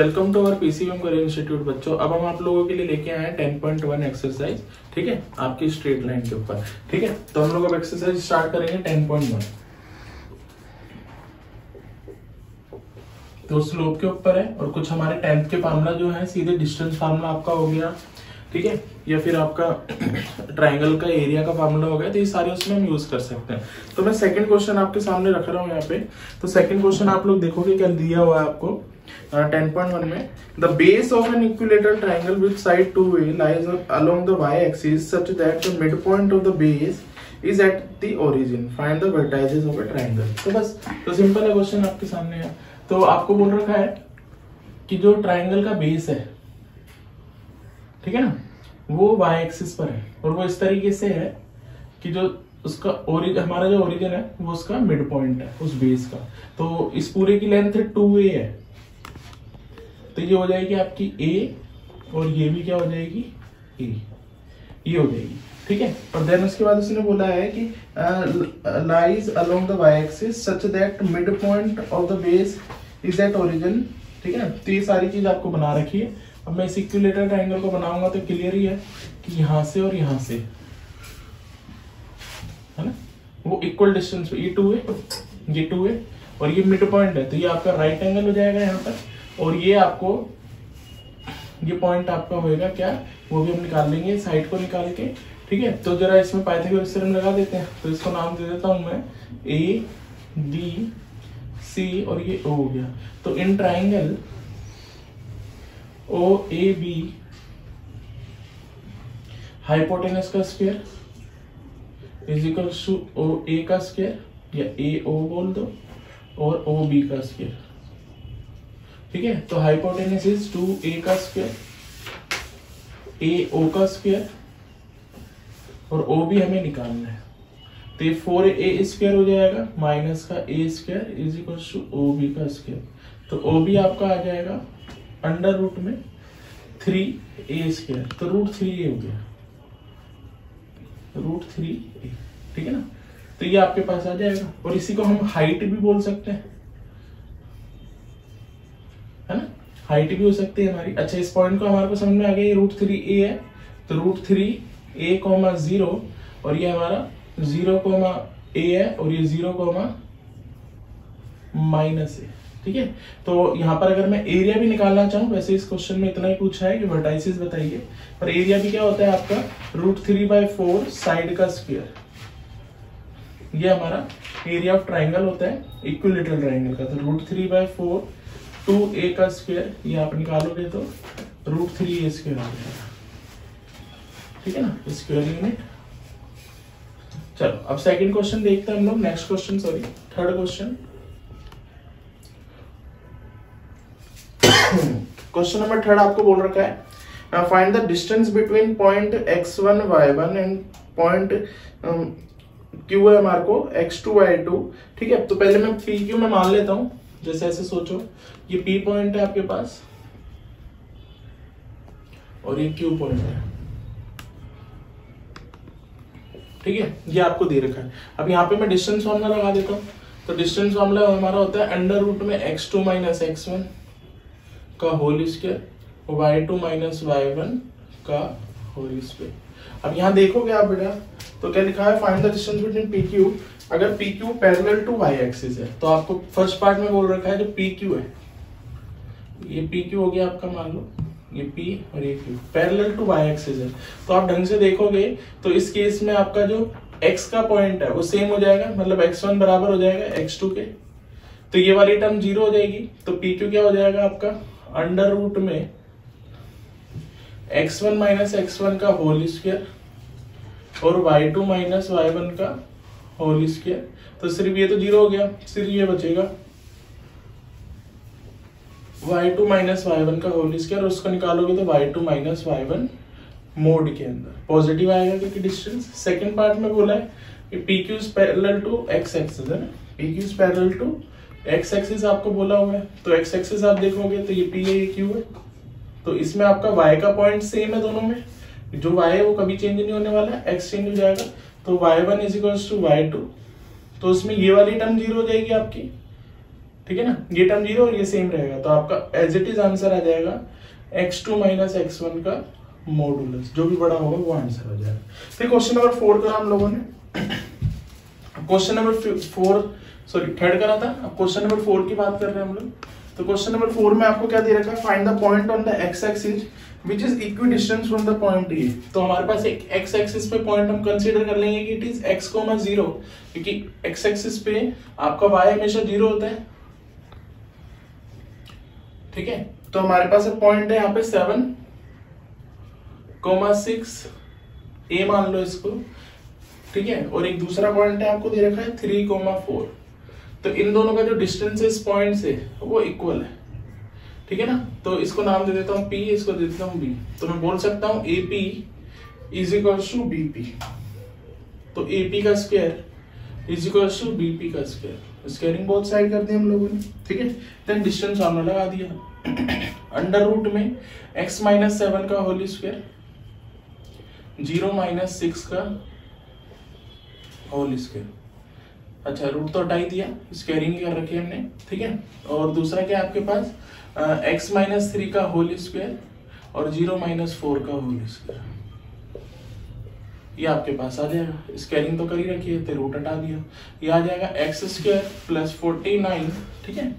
Welcome to our PCM career institute बच्चों। अब हम आप लोगों के लिए लेके आए हैं 10.1 एक्सरसाइज, ठीक है, आपकी स्ट्रेट लाइन के ऊपर। ठीक है, तो हम लोग अब एक्सरसाइज स्टार्ट करेंगे 10.1। तो स्लोप के ऊपर है और कुछ हमारे 10th के फार्मूला जो है सीधे डिस्टेंस फार्मूला आपका हो गया, ठीक है, या फिर आपका ट्राइंगल का एरिया का फार्मूला हो गया। तो ये सारे उसमें हम यूज कर सकते हैं। तो मैं सेकंड क्वेश्चन आपके सामने रख रहा हूँ यहाँ पे। तो सेकंड क्वेश्चन आप लोग देखोगे क्या दिया हुआ है आपको 10.1 में। The base of an equilateral triangle with side 2a lies along the y axis such that the mid point of the base is at the origin, find the vertices of a triangle. तो बस, तो simple है question आपके सामने है। तो आपको बोल रखा है कि जो ट्राइंगल का बेस है, ठीक है ना, वो y एक्सिस पर है और वो इस तरीके से है कि जो उसका हमारा जो ओरिजिन है वो उसका मिड पॉइंट है उस बेस का। तो इस पूरे की लेंथ 2a है, तो ये हो जाएगी आपकी a और ये भी क्या हो जाएगी a, ये हो जाएगी, ठीक है। और देन उसके बाद उसने बोला है कि lies along the y axis such that mid point of the base is at origin, ठीक है ना। तो ये सारी चीज आपको बना रखी है। अब मैं इस इक्विलेटरल ट्राइंगल को बनाऊंगा तो क्लियर ही है कि यहां से और यहां से है ना, वो इक्वल डिस्टेंस पे, ये 2 है, ये 2 है और ये मिड पॉइंट है, तो ये आपका राइट एंगल हो जाएगा यहाँ पर। और ये आपको, ये पॉइंट आपका होएगा क्या, वो भी हम निकाल लेंगे साइड को निकाल के, ठीक है। तो जरा इसमें पाइथागोरस थ्योरम लगा देते हैं। तो इसको नाम दे देता हूं मैं ए डी सी और ये ओ हो गया। तो in triangle O A B hypotenuse का square is equal to O A का स्क्वायर या ए ओ बोल दो और ओ बी का स्क्वायर, ठीक है। तो हाइपोटेनस इज 2a का स्क्वायर, ए ओ का स्क्वायर और ओ बी हमें निकालना है। तो ये 4a स्क्वायर हो जाएगा माइनस का a square is equal to O B का स्क्वायर। तो ओ बी आपका आ जाएगा अंडर रूट में 3a स्क्वायर, तो √3a हो गया, √3a, ठीक है ना। तो ये आपके पास आ जाएगा और इसी को हम हाइट भी बोल सकते हैं, है ना, हाइट भी हो सकती है हमारी। अच्छा, इस पॉइंट को हमारे को समझ में आ गया, ये √3a है, तो √3a, 0 और ये हमारा 0, a है और ये 0, -a, ठीक है। तो यहाँ पर अगर मैं एरिया भी निकालना चाहूँ, वैसे इस क्वेश्चन में इतना ही पूछा है कि वर्टाइसेस बताइए, पर एरिया भी क्या होता है आपका √3/4 साइड का स्क्वायर, ये हमारा एरिया ऑफ ट्राइंगल होता है इक्विलेटरल ट्राइंगल का। तो √3/4 2a का स्क्वायर, ये आप निकालोगे तो √3a स्क्वायर आ जाएगा, ठीक है ना, स्क्वायर यूनिट। चलो अब सेकंड क्वेश्चन देखते हैं हम लोग, next question, sorry third question. Question number third आपको बोल रखा है find the distance between point x1 y1 and point q है हमारे को x2 y2, ठीक है। तो पहले मैं पी क्यू में मान लेता हूं, जैसे ऐसे सोचो, ये पी पॉइंट है आपके पास और ये क्यू पॉइंट है, ठीक है, ये आपको दे रखा है। अब यहाँ पे मैं डिस्टेंस फॉर्मूला लगा देता हूँ। तो डिस्टेंस फॉर्मूला हमारा होता है अंडर रूट में x2 - x1 का होल स्क्वायर, y2 - y1 का होल स्क्वायर। अब यहाँ देखोगे आप बेटा, तो क्या लिखा है, find the distance between P Q. अगर P Q parallel to y axis है, तो आपको फर्स्ट पार्ट में बोल रखा है जो पी क्यू है, ये पी क्यू हो गया आपका, मान लो ये P और ये Q parallel to y axis है। तो आप ढंग से देखोगे तो इस केस में आपका जो x का पॉइंट है वो सेम हो जाएगा, मतलब x1 बराबर हो जाएगा x2 के, तो ये वाली टर्म 0 हो जाएगी। तो PQ क्या हो जाएगा आपका अंडर रूट में x1 - x1 का होल स्क्वायर और y2 - y1 का होल स्क्वायर। तो सिर्फ ये तो 0 हो गया, सिर्फ ये बचेगा y2 - y1 का होल स्क्वायर, और उसको निकालोगे तो y2 - y1 मोड के अंदर पॉजिटिव आएगा क्योंकि डिस्टेंस। सेकंड पार्ट में बोला है कि PQ is parallel to x axis, है ना, PQ is parallel to x axis आपको बोला हुआ है। तो x एक्सिस आप देखोगे तो ये P है, ये Q है, तो इसमें आपका y का पॉइंट सेम है दोनों में, जो y है वो कभी चेंज नहीं होने वाला है, x चेंज हो जाएगा। तो y1 = y2, तो उसमें ये वाली टर्म 0 हो जाएगी आपकी, ठीक है ना, ये टर्म 0 और ये सेम रहेगा, तो आपका एज इट इज आंसर आ जाएगा x2 माइनस x1 का मॉडुलस, जो भी बड़ा होगा वो आंसर हो जाएगा। फिर क्वेश्चन नंबर 4 करा हम लोगों ने, क्वेश्चन नंबर 3rd करा था, अब क्वेश्चन नंबर 4 की बात कर रहे हैं हम लोग। तो क्वेश्चन नंबर 4 में आपको क्या दे रखा है, find the point on the x axis which is equidistance from the point A. तो हमारे पास एक x एक्सिस पे पॉइंट हम कंसीडर कर लेंगे कि इट इज x, 0, क्योंकि x एक्सिस पे आपका y हमेशा 0 होता है, ठीक है। तो हमारे पास एक पॉइंट है यहाँ पे 7, 6 a मान लो इसको, ठीक है, और एक दूसरा पॉइंट है आपको दे रखा है 3, 4। तो इन दोनों का जो डिस्टेंस है इस पॉइंट से वो इक्वल है, ठीक है ना। तो इसको नाम दे देता हूँ P, इसको दे देता हूँ B। तो मैं बोल सकता हूँ AP is equals to BP। तो AP का square is equals to BP का स्क्वायर, स्क्वायरिंग बोथ साइड कर दी हम लोगों ने, ठीक है। देन डिस्टेंस हमने लगा दिया अंडर रूट में x माइनस 7 का होल स्क्वायर, 0 माइनस 6 का होल स्क्वायर। अच्छा, रूट तो हटा ही दिया, स्क्वायरिंग कर रखी है हमने, ठीक है। और दूसरा क्या है आपके पास, x माइनस 3 का होल स्क्वायर और 0 माइनस 4 का होल स्क्वायर, ये आपके पास आ जाएगा। स्क्वायरिंग तो कर ही रखी है, तो रूट हटा दिया, ये आ जाएगा x स्क्वायर प्लस 49, ठीक है,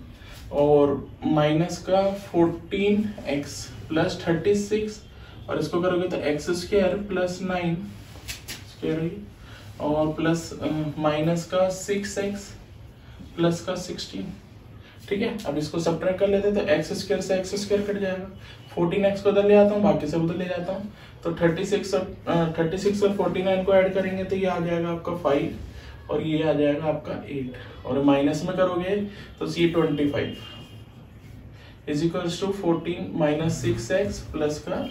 और माइनस का 14x प्लस 36, और इसको करोगे तो x स्क्वायर प्लस 9 स्क्वायर और प्लस माइनस का 6x प्लस का 16, ठीक है। अब इसको सब्ट्रैक्ट कर लेते हैं, तो x स्क्वायर से x स्क्वायर कट जाएगा, 14x को उधर ले आता हूँ, बाकी सब उधर ले जाता हूँ। तो 36 और 49 को ऐड करेंगे तो ये आ जाएगा आपका 5 और ये आ जाएगा आपका 8, और माइनस में करोगे तो ये 25 is equals to 14 minus 6x plus का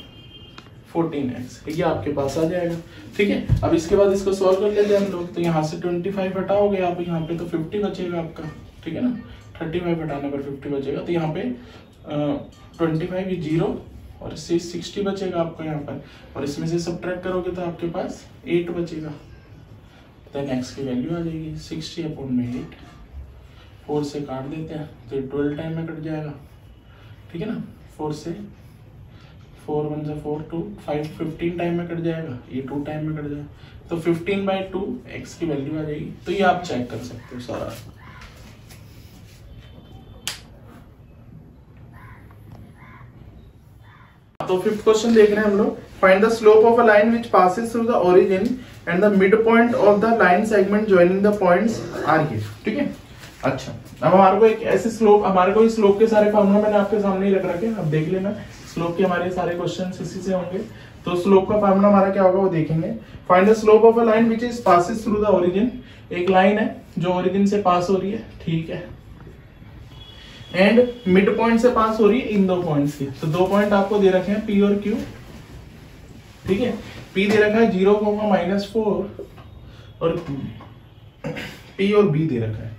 14x, ये आपके पास आ जाएगा, ठीक है। अब इसके बाद इसको सॉल्व कर लेते हैं हम लोग। तो यहाँ से 25 हटाओगे आप, यहाँ पे तो 50 बचेगा आपका, ठीक है ना, 35 हटाने पर 50 बचेगा। तो यहाँ पे 25 0 और इससे 60 बचेगा आपका यहाँ पर, और इसमें से सब्ट्रैक्ट करोगे तो आपके पास 8 बचेगा। देन x की वैल्यू आ जाएगी 60/8, 4 से काट देते हैं तो 12 टाइम में कट जाएगा, ठीक है ना। 4 से 4 1 से 4 2 5 15 टाइम में कट जाएगा, ये 2 टाइम में कट जाएगा, तो 15/2 x की वैल्यू आ जाएगी। तो ये आप चेक कर सकते हो सारा। तो 5th क्वेश्चन देख रहे हैं हम लोग, find the slope of a line which passes through the origin and the mid point of the line segment joining the points are given, ठीक है। अच्छा, अब हमारे को एक ऐसे स्लोप, हमारे को इस स्लोप के सारे फॉर्मूला मैंने आपके सामने ही रख रखे हैं, अब देख लेना। स्लोप के हमारे सारे क्वेश्चन इसी से होंगे, तो स्लोप का फॉर्मूला हमारा क्या होगा वो देखेंगे। Find the slope of a line which is passes through the origin, एक लाइन है जो ओरिजिन से पास हो रही है, ठीक है, एंड मिड पॉइंट से पास हो रही है इन 2 पॉइंट्स से। तो 2 पॉइंट आपको दे रखे हैं P और Q, ठीक है। P दे रखा है 0,-4 और P और B दे रखा है,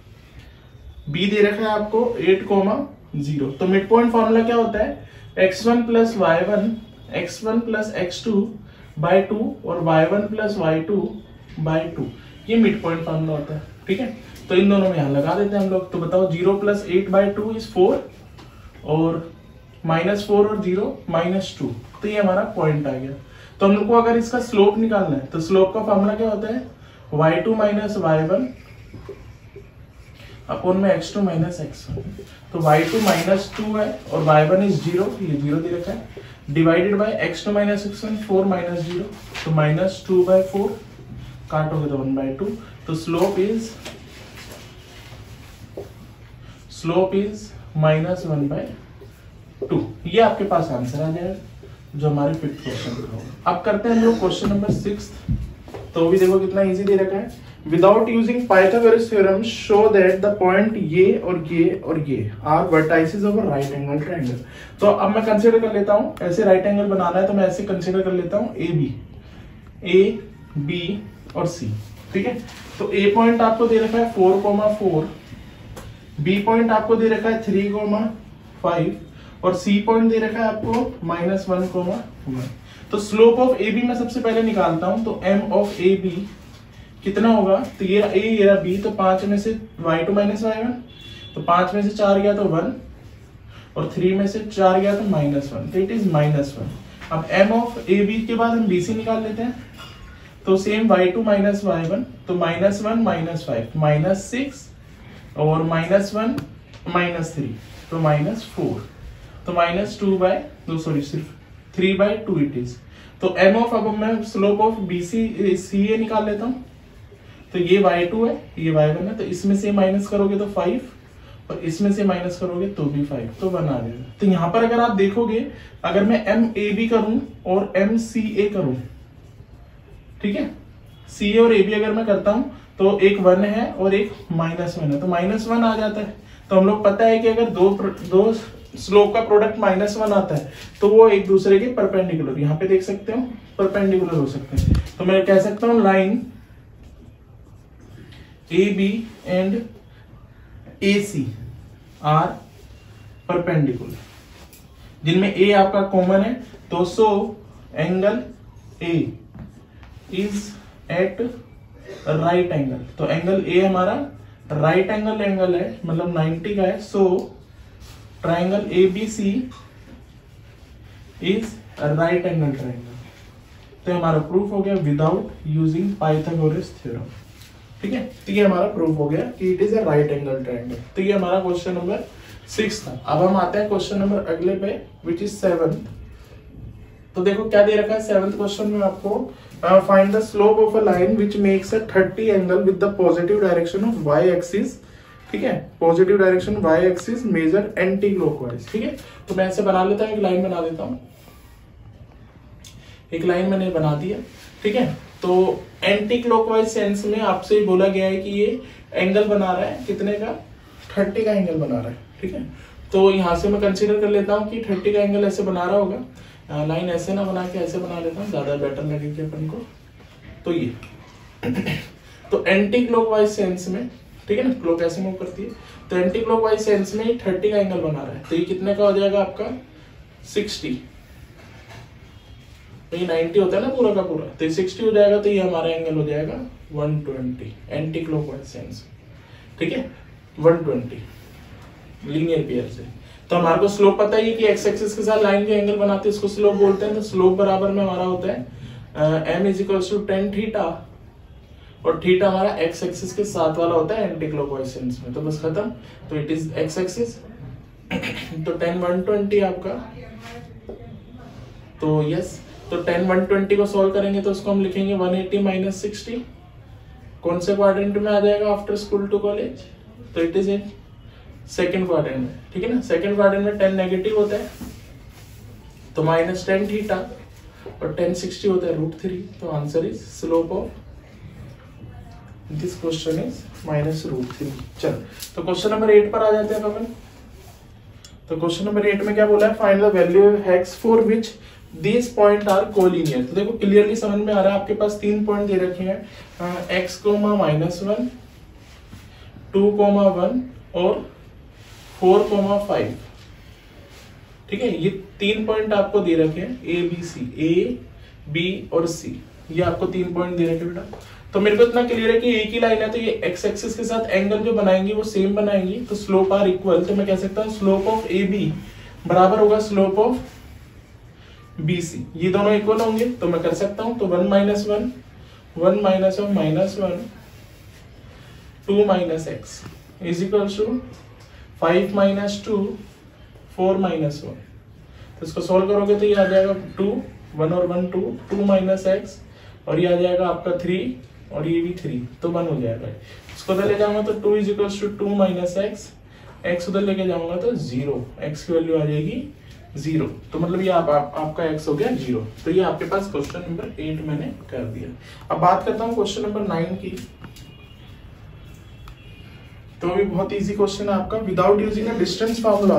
B दे रखा है आपको 8,0। तो मिड पॉइंट फॉर्मूला क्या होता है, x1 plus y1 x1 plus x2/2 और y1 प्लस y2/2, ये मिड पॉइंट फॉर्मूला होता है, ठीक है। तो इन दोनों में यहां लगा देते हैं हम लोग। तो बताओ 0 प्लस 8/2 इज 4 और -4 और 0 -2, तो ये हमारा पॉइंट आ गया। तो हम लोग को अगर इसका स्लोप निकालना है तो स्लोप का फॉर्मूला क्या होता है, y2 माइनस y1 अपॉन में x2 माइनस x1। तो y2 -2 है और y1 इज 0, ये 0 दे रखा है, divided by x2 minus x1 4 minus 0, तो -2/4 काटोगे तो 1/2। तो स्लोप इज -1/2, ये आपके पास आंसर आ जाएगा जो हमारे 5th क्वेश्चन का होगा। अब करते हैं हम लोग क्वेश्चन नंबर 6। तो भी देखो कितना इजी दे रखा है, without using Pythagoras theorem show that the point ये और ये are vertices of a right angle triangle. तो अब मैं कंसीडर कर लेता हूं, ऐसे राइट एंगल बनाना है तो मैं ऐसे कंसीडर कर लेता हूं ए बी और सी, ठीक है। तो ए पॉइंट आपको दे रखा है 4,4, बी पॉइंट आपको दे रखा है 3,5 और सी पॉइंट दे रखा है आपको -1,1। तो स्लोप ऑफ ए बी मैं सबसे पहले निकालता हूं, तो एम ऑफ ए बी कितना होगा, तो ये ए ये बी, तो 5 में से y2 माइनस y1 तो 5 में से 4 गया तो 1 और 3 में से 4 गया तो -1, तो इट इज -1। अब m ऑफ ए बी के बाद हम बी सी निकाल लेते हैं, तो सेम y2 माइनस y1, तो -1 माइनस 5 -6 और -1 -3 तो -4, तो सिर्फ 3/2 इट इज। तो m ऑफ, अब मैं स्लोप ऑफ बी सी ए निकाल लेता हूँ, तो ये y2 है, ये y1 है, तो इसमें से माइनस करोगे तो 5 और इसमें से माइनस करोगे तो भी 5, तो 1 आ जाएगा। तो यहाँ पर अगर आप देखोगे, अगर मैं MAB करूं और MCA करूं, ठीक है, CA और AB अगर मैं करता हूं तो एक 1 है और एक -1 है, तो -1 आ जाता है। तो हम लोग पता है कि अगर दो स्लोप का प्रोडक्ट -1 आता है तो वो एक दूसरे के परपेंडिकुलर, यहाँ पे देख सकते हो परपेंडिकुलर हो सकते हैं। तो मैं कह सकता हूँ line AB and AC are perpendicular, जिनमें A आपका कॉमन है, तो so angle A is at right angle, तो एंगल A हमारा राइट एंगल है, मतलब 90 का है। So triangle ABC is right angle triangle. तो हमारा प्रूफ हो गया विदाउट यूजिंग पाइथागोरस थ्योरम, ठीक है। तो ये हमारा प्रूफ हो गया कि it is a right angle triangle. तो ये हमारा क्वेश्चन नंबर 6 था। अब हम आते हैं क्वेश्चन नंबर अगले पे, विच इज 7। तो देखो क्या दे रखा है 7th क्वेश्चन में आपको, find the slope of a line which makes a 30 angle with the positive direction of y axis, ठीक है, positive direction y axis measure anti clockwise, ठीक है। तो मैं ऐसे बना लेता हूं, एक लाइन बना देता हूं, एक लाइन मैंने बना दिया, ठीक है। तो एंटी क्लॉकवाइज सेंस में आपसे बोला गया है कि ये एंगल बना रहा है कितने का, 30 का एंगल बना रहा है, ठीक है। तो यहां से मैं कंसीडर कर लेता हूं कि 30 का एंगल ऐसे बना रहा होगा, लाइन ऐसे ना बना के ऐसे बना लेता हूं, ज्यादा बेटर लगेगी अपन को। तो ये तो एंटी क्लॉकवाइज सेंस में, ठीक है ना, क्लॉक ऐसे मूव करती है, तो एंटी क्लॉकवाइज सेंस में 30 का एंगल बना रहा है। तो ये कितने का हो जाएगा आपका 60, तो ये 90 होता है ना पूरा का पूरा, तो 60 हो जाएगा, तो ये हमारा एंगल हो जाएगा 120 एंटी क्लॉकवाइज सेंस, ठीक है, 120 लीनियर पेयर से। तो हमारे को स्लोप पता ही है कि एक्स एक्सिस के साथ लाइन के एंगल बनाते हैं, इसको स्लोप बोलते हैं। तो स्लोप बराबर में हमारा होता है m = tan थीटा, और थीटा हमारा एक्स एक्सिस के साथ वाला होता है एंटी क्लॉकवाइज सेंस में। तो बस खत्म, तो इट इज एक्स एक्सिस, तो tan 120 आपका, तो यस, तो tan 120 को सॉल्व करेंगे तो उसको हम लिखेंगे 180 - 60, कौन से क्वाड्रेंट में आ जाएगा आफ्टर स्कूल टू कॉलेज, तो it is in second quadrant में, ठीक है ना। सेकंड क्वाड्रेंट में 10 नेगेटिव होता है, तो -tan थीटा, और tan 60 होता है √3, तो answer is slope of this question is -√3। चल, तो क्वेश्चन नंबर 8 पर आ जाते हैं अपन। तो क्वेश्चन नंबर 8 में क्या बोला है, find the value x for which These point are collinear। तो देखो क्लियरली समझ में आ रहा है, आपके पास 3 पॉइंट दे रखे हैं, x, -1, 2, 1 और 4, 5, ठीक है। ये 3 पॉइंट आपको दे रखे हैं, A, B और C, ये आपको 3 पॉइंट दे रखे बेटा। तो मेरे को इतना क्लियर है कि एक ही लाइन है, तो ये x एक्सिस के साथ एंगल जो बनाएंगे वो सेम बनाएंगी, तो स्लोप आर इक्वल। तो मैं कह सकता हूँ स्लोप ऑफ AB बराबर होगा स्लोप ऑफ BC, ये दोनों इक्वल होंगे, तो मैं कर सकता हूं। तो 1 - 1, 1 - 1 -1, 2 - x इज इक्वल टू 5 - 2, 4 - 1। तो इसको सॉल्व करोगे तो ये आ जाएगा 2, 1 और 1 2, 2 - x, और ये आ जाएगा आपका 3, और ये भी 3, तो 1 हो जाएगा। इसको उधर ले जाऊंगा तो 2 = 2 - x उधर लेके जाऊंगा तो 0, x की वैल्यू आ जाएगी 0, तो मतलब ये आपका x हो गया 0। तो ये आपके पास क्वेश्चन नंबर 8 मैंने कर दिया। अब बात करता हूँ क्वेश्चन नंबर 9 की। तो भी बहुत इजी क्वेश्चन है आपका, without using a distance formula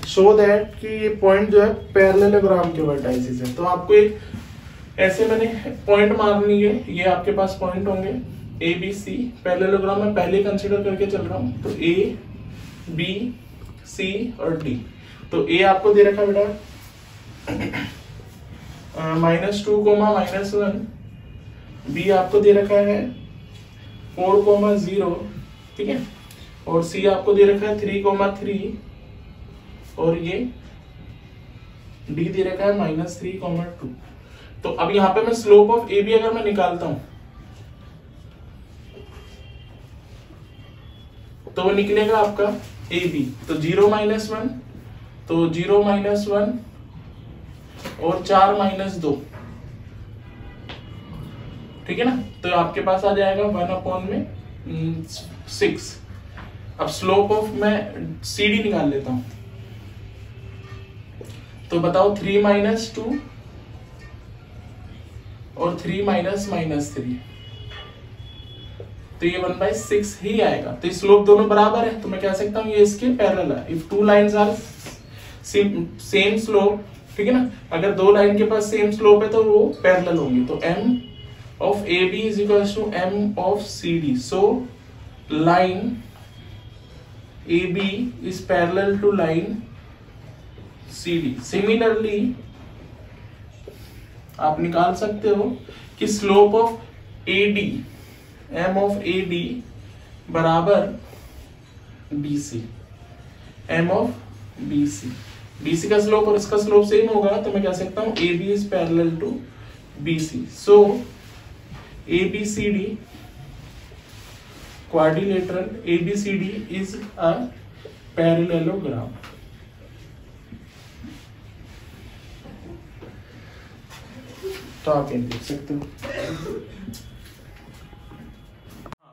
show that कि ये पॉइंट जो है पैरेललोग्राम के वर्टाइसेस है। तो आपको एक ऐसे मैंने पॉइंट मारनी है, ये आपके पास पॉइंट होंगे ABC, पैरेललोग्राम में पहले कंसीडर करके चल रहा हूँ, तो A, B, C और D। तो A आपको दे रखा बेटा -2, -1, B आपको दे रखा है 4, 0, ठीक है, और सी आपको दे रखा है 3,3 और ये डी दे रखा है -3,2। तो अब यहाँ पे मैं स्लोप ऑफ ए बी अगर मैं निकालता हूं तो वो निकलेगा आपका ए बी, तो 0 -1, तो 0 -1 और 4 -2, ठीक है ना। तो आपके पास आ जाएगा 1/6। अब स्लोप ऑफ मैं सी डी निकाल लेता हूं, तो बताओ 3 -2 और 3 -3, तो ये 1/6 ही आएगा। तो स्लोप दोनों बराबर है, तो मैं कह सकता हूँ ये इसके पैरेलल है। If two lines are same slope, ठीक है ना, अगर दो लाइन के पास सेम स्लोप है तो वो पैरेलल होंगी। तो m of AB is equals to m of CD. So line AB is parallel to line CD. Similarly, आप निकाल सकते हो कि slope of AD, m of AD बराबर BC, m of BC का स्लोप और इसका स्लोप सेम होगा, तो मैं कह सकता हूं AB is parallel to BC. So ABCD quadrilateral ABCD is a parallelogram. तो आप ये देख सकते हो।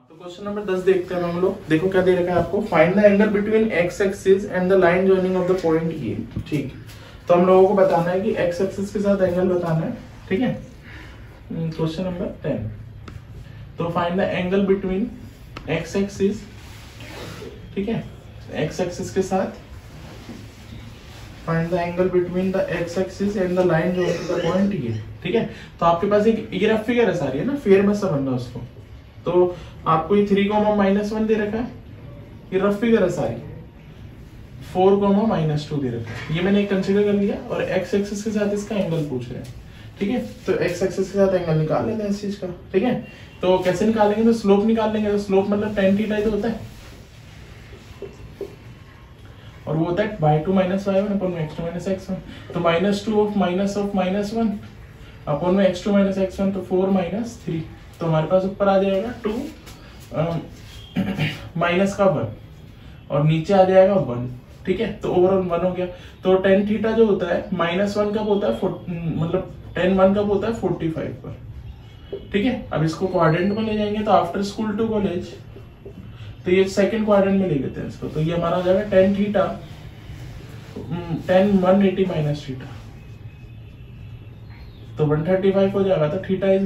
तो क्वेश्चन नंबर 10 देखते हैं हम लोग। देखो क्या दे रखा है आपको, find the angle between x axis and the line joining of the point A. ठीक, तो हम लोगों को बताना है कि x एक्सिस के साथ एंगल बताना है, ठीक है। क्वेश्चन नंबर 10, तो find the angle between x axis, ठीक है, x एक्सिस के साथ find the angle between the x axis and the line joining the point A, ठीक है। तो आपके पास एक ये रफ फिगर है सारी, है ना, फेयर बस बनना उसको। तो आपको ये 3,-1 दे रखा है, ये रफ फिगर है सारी। 4,-2 दे रखा है, ये मैंने कंसीडर कर लिया। और x एक्सिस के साथ इसका एंगल पूछ रहे हैं, ठीक है। तो x एक्सिस के साथ एंगल निकाल लेते हैं इस चीज का, ठीक है। तो कैसे निकालेंगे, तो स्लोप निकाल लेंगे। तो स्लोप मतलब tan थीटा ही तो होता है, और वो होता है y2 - y1 अपॉन में x2 - x1। तो -2 ऑफ -1 अपॉन में x2 - x1, तो 4 - 3। तो हमारे पास ऊपर आ जाएगा 2 माइनस का 1 और नीचे आ जाएगा 1, ठीक है। तो ओवरऑल 1 हो गया। तो tan थीटा जो होता है -1 कब होता है, मतलब tan 1 कब होता है 45 पर, ठीक है। अब इसको क्वाड्रेंट में ले जाएंगे, तो आफ्टर स्कूल टू कॉलेज, तो ये सेकंड क्वाड्रेंट में ले लेते हैं इसको। तो ये हमारा हो जाएगा tan theta tan 180 minus theta, तो 135 हो जाएगा। तो थीटा इज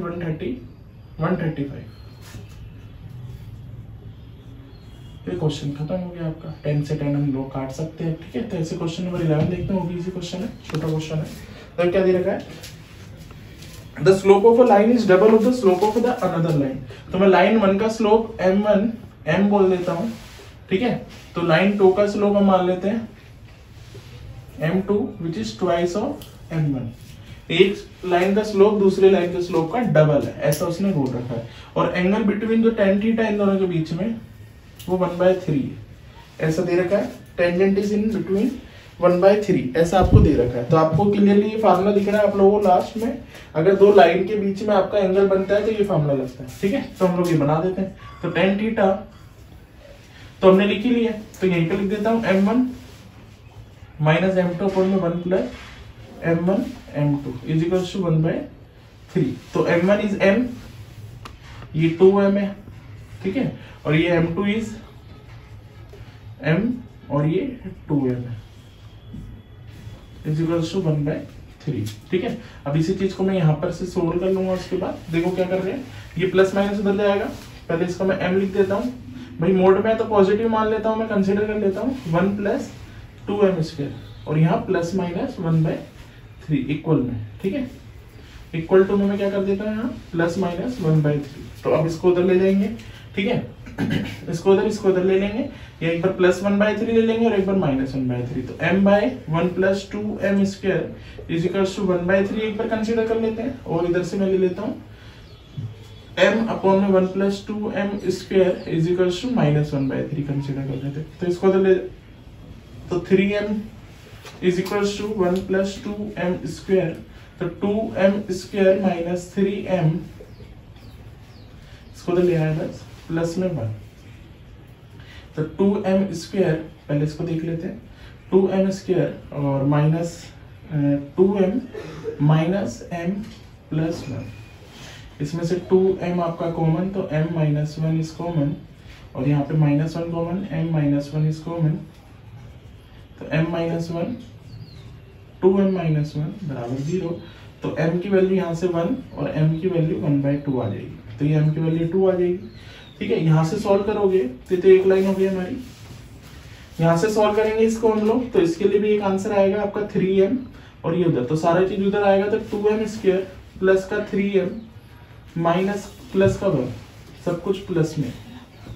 135। ये क्वेश्चन खत्म हो गया आपका। 10 से 10 हम लोग काट सकते हैं, ठीक है। तो ऐसे क्वेश्चन नंबर 11 देखते हैं, वो भी इजी क्वेश्चन है, छोटा क्वेश्चन है। तो क्या दे रखा है, the slope of a line is double of the slope of the another line. तो मैं लाइन 1 का स्लोप m1 m बोल देता हूं, ठीक है। तो लाइन 2 का स्लोप हम मान लेते हैं m2 which is twice of m1। एक लाइन का स्लोप दूसरे लाइन के स्लोप का डबल है, ऐसा उसने बोल रखा है। और एंगल बिटवीन जो tan थीटा इन दोनों के बीच में वो 1/3 है, ऐसा दे रखा है। टेंजेंट इज इन बिटवीन 1/3, ऐसा आपको दे रखा है। तो आपको क्लियरली ये फार्मूला दिख रहा है आप लोगों को लास्ट में। अगर दो लाइन के बीच में आपका एंगल बनता है तो ये फार्मूला लगता है, ठीक है। तो हम लोग ये बना देते हैं। तो tan थीटा तो हमने लिख ही लिया, तो यहीं पे लिख देता हूँ m1 माइनस m2 अपॉन में 1 plus m1 m2 is equal to 1/3। तो m1 इज m, ये 2m है, ठीक है। और ये m2 इज m और ये 2m है, इज इक्वल टू 1/3, ठीक है। अब इसी चीज को मैं यहाँ पर से सोल्व कर लूंगा। उसके बाद देखो क्या कर रहे हैं, ये प्लस माइनस उधर जाएगा। पहले इसको मैं m लिख देता हूँ, भाई मोड में तो पॉजिटिव मान लेता हूँ, मैं कंसीडर कर लेता हूँ 1 + 2m², और यहाँ प्लस माइनस 1/3 इक्वल में, ठीक है। इक्वल टू में मैं क्या कर देता हूँ, यहाँ प्लस माइनस 1/3। तो अब इसको उधर ले जाएंगे, ठीक है। इसको उधर ले लेंगे, या एक बार प्लस 1/3 ले लेंगे और एक बार माइनस 1/3। तो m/1 + 2m² is equal to 1/3 एक बार कंसीडर कर लेते हैं। और इधर से मैं ले लेता हूँ m अपॉन में 1 plus 2m square is equals to -1/3 consider कर लेते, तो इसको तो ले, तो 3m is equals to 1 plus 2m square, तो 2m स्क्वायर माइनस 3m, इसको तो ले आया बस प्लस में 1, तो 2m स्क्वायर, पहले इसको देख लेते हैं, 2m स्क्वायर और minus 2m minus m plus 1, इसमें से 2m आपका कॉमन, तो m माइनस 1 इज कॉमन, और यहाँ पे -1 common, m minus 1 is common, तो m माइनस 1 2m माइनस 1 बराबर 0, तो m की वैल्यू यहाँ से 1 और m की वैल्यू 1/2 आ जाएगी, तो ये m की वैल्यू 2 आ जाएगी। ठीक है, यहाँ से सॉल्व करोगे तो एक लाइन हो गई हमारी, यहाँ से सॉल्व करेंगे इसको हम लोग, तो इसके लिए भी एक आंसर आएगा आपका 3m, और ये उधर, तो सारा चीज उधर आएगा, तो 2m स्क्वायर प्लस का 3m माइनस प्लस का 1, सब कुछ प्लस में।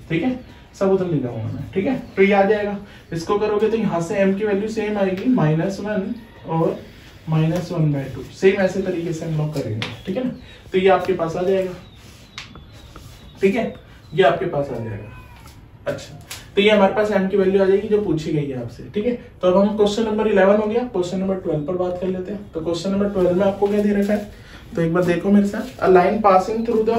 ठीक है, सब उधर ले जाऊंगा मैं। ठीक है, तो ये आ जाएगा, इसको करोगे तो यहाँ से m की वैल्यू सेम आएगी -1 और -1/2, सेम ऐसे तरीके से हम लोग करेंगे। ठीक है ना, तो ये आपके पास आ जाएगा। ठीक है, ये आपके पास आ जाएगा। अच्छा, तो ये हमारे पास m की वैल्यू आ जाएगी जो पूछी गई है आपसे। ठीक है, तो अब हम क्वेश्चन नंबर 11 हो गया, क्वेश्चन नंबर 12 पर बात कर लेते हैं। तो क्वेश्चन नंबर 12 में आपको क्या दे रखा है, तो एक बार देखो मेरे साथ, a line passing through the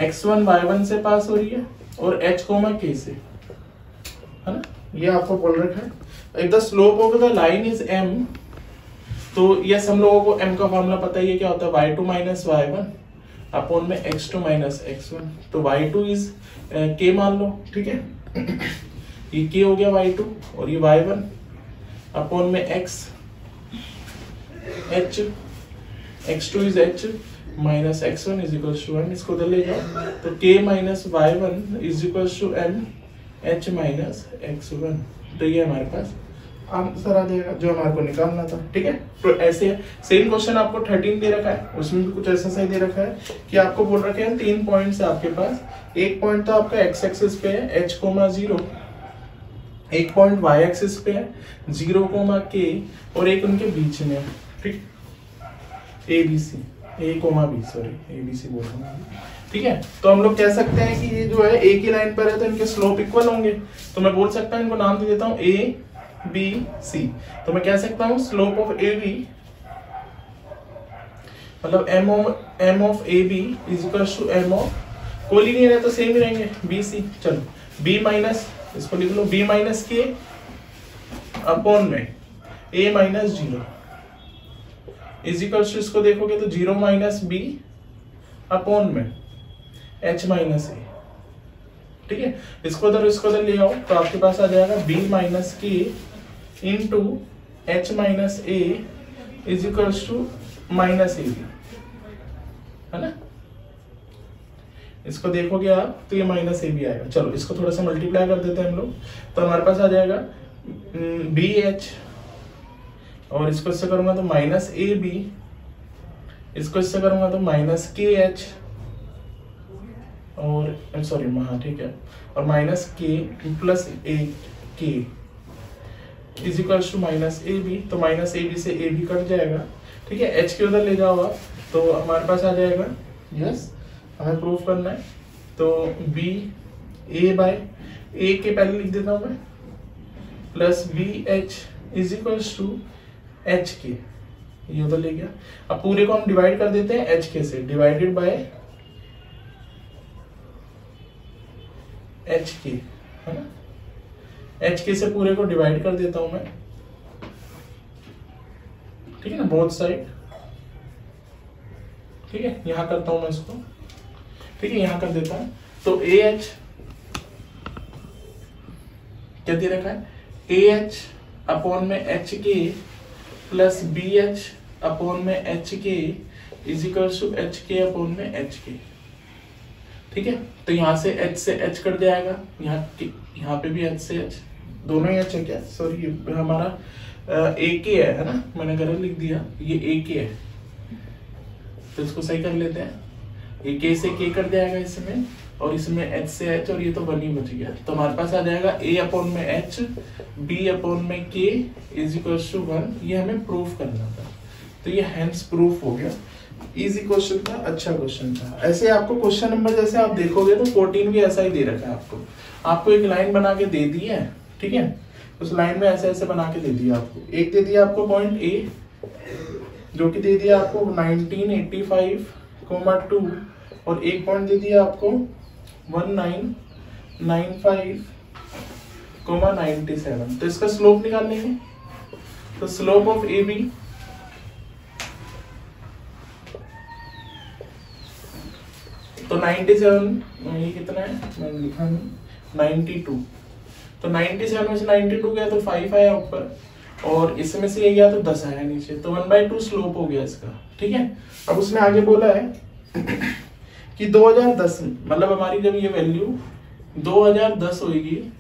x1 y1 से पास हो रही है और h, k से, है ना, ये आपको बोल रखा है। If the slope of the line is m, तो यस हम लोगों को m का फॉर्मूला पता ही है, क्या होता है, y2 माइनस y1 अपॉन में x2 माइनस x1, तो y2 इज k मान लो। ठीक है, ये k हो गया y2, और ये y1 अपॉन में x h, x2 इज h minus x1 is equal to 1, इसको उधर ले जाओ, तो k minus y1 is equal to m h minus x1, तो ये हमारे पास आंसर आ जाएगा जो हमारे को निकालना था। ठीक है, तो ऐसे सेम क्वेश्चन आपको 13 दे रखा है, उसमें भी कुछ ऐसा सही दे रखा है कि आपको बोल रखे हैं 3 पॉइंट्स है आपके पास, एक पॉइंट तो आपका x एक्सिस पे है h, 0, एक पॉइंट y एक्सिस पे है 0, k, और एक उनके बीच में। ठीक, ABC, A, सॉरी ABC बोल रहा हूँ। ठीक है, तो हम लोग कह सकते हैं कि ये जो है एक ही लाइन पर है, तो इनके स्लोप इक्वल होंगे, तो मैं बोल सकता हूँ, इनको नाम दे देता हूँ ABC, तो मैं कह सकता हूँ स्लोप ऑफ AB मतलब m ऑफ AB is equal to m of, collinear है तो सेम ही रहेंगे, BC। चलो B माइनस, इसको लिख लो, B माइनस K अपॉन में A minus 0 is equal to, इसको देखोगे तो 0 माइनस B अपॉन में H माइनस A। ठीक है, इसको उधर ले आओ, तो आपके पास आ जाएगा B minus K into H minus A is equal to minus AB, है ना, इसको देखोगे आप तो ये माइनस AB आएगा। चलो इसको थोड़ा सा मल्टीप्लाई कर देते हैं हम लोग, तो हमारे पास आ जाएगा BH, और इसको इससे करूंगा तो माइनस AB, इसको इससे करूंगा तो माइनस KH, और सॉरी हाँ ठीक है, और minus K plus K is equal to minus AB, तो माइनस AB से AB कट जाएगा। ठीक है, H के उधर ले जाओ आप, तो हमारे पास आ जाएगा, यस हमें प्रूफ करना है, तो B A बाय A के पहले लिख देता हूं मैं, plus BH is equal to H के, ये उधर ले गया। अब पूरे को हम डिवाइड कर देते हैं H के से, डिवाइडेड बाय H के, है ना, H के से पूरे को डिवाइड कर देता हूं मैं। ठीक है ना, बोथ साइड। ठीक है, यहां करता हूं मैं इसको, ठीक है, यहां कर देता हूं, तो AH क्या दे रखा है, AH अपॉन में H के प्लस BH अपॉन में H के इज इक्वल टू H के अपॉन में H के। ठीक है, तो यहाँ से H से H कट जाएगा, यहाँ पे भी H से H, दोनों ही H है क्या, सॉरी हमारा AK है ना, मैंने गलत लिख दिया, ये AK है, तो इसको सही कर लेते हैं, ये K से K कट जाएगा इसमें, और इसमें H से H, और ये तो 1 ही बच गया, तो हमारे पास आ जाएगा A अपॉन में H B अपॉन में K इज इक्वल टू 1, ये हमें प्रूफ करना था, तो तो ये हैंस प्रूफ हो गया। इजी क्वेश्चन था, अच्छा क्वेश्चन था। ऐसे आपको क्वेश्चन नंबर जैसे आप देखोगे तो 14 भी ऐसा ही दे रखा है आपको एक लाइन बना के दे दी है, ठीक है, उस लाइन में ऐसे ऐसे बना के दे दिया आपको। एक दे दिया आपको पॉइंट ए जो कि दे दिया आपको 1985,2 और एक पॉइंट दे दिया आपको 1995,97। तो इसका स्लोप निकाल लेंगे। तो स्लोप ऑफ ए बी तो 97, ये कितना है मैंने लिखा नहीं, 92। तो 97 में से 92 गया तो 5 आया ऊपर और इसमें से ये गया तो 10 आया नीचे, तो 1/2 स्लोप हो गया इसका, ठीक है। अब उसने आगे बोला है कि 2010 मतलब हमारी जब ये वैल्यू 2010 होगी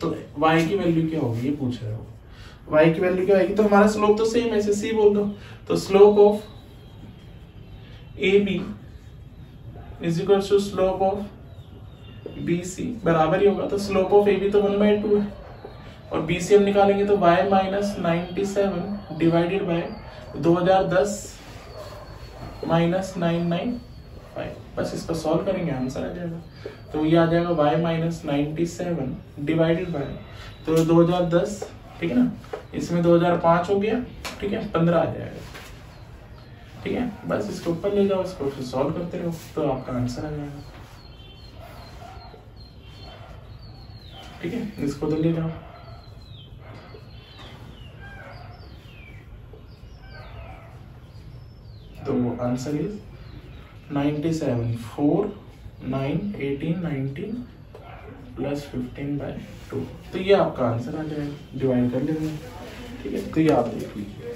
तो y की वैल्यू क्या होगी, ये पूछ रहे हो। y की वैल्यू क्या आएगी, तो हमारा स्लोप तो सेम है, c बोल दो। तो slope of AB is equal to slope of BC बराबर ही होगा। तो स्लोप ऑफ AB तो 1/2 है और BC हम निकालेंगे तो y minus 97 divided by 2010 minus 995। बस इसको सॉल्व करेंगे, आंसर आ जाएगा। तो ये आ जाएगा y माइनस 97 डिवाइडेड बाय तो 2010, ठीक है ना, इसमें 2005 हो गया, ठीक है, 15 आ जाएगा, ठीक है। बस इसको ऊपर ले जाओ, इसको फिर सॉल्व करते रहो तो आपका आंसर आ जाएगा, ठीक है। इसको तो ले जाओ, तो आंसर इज 97 4 9 18 19 प्लस 15/2। तो ये आपका आंसर आ जाएगा, डिवाइड कर लेंगे, ठीक है। तो ये आप देख लीजिए।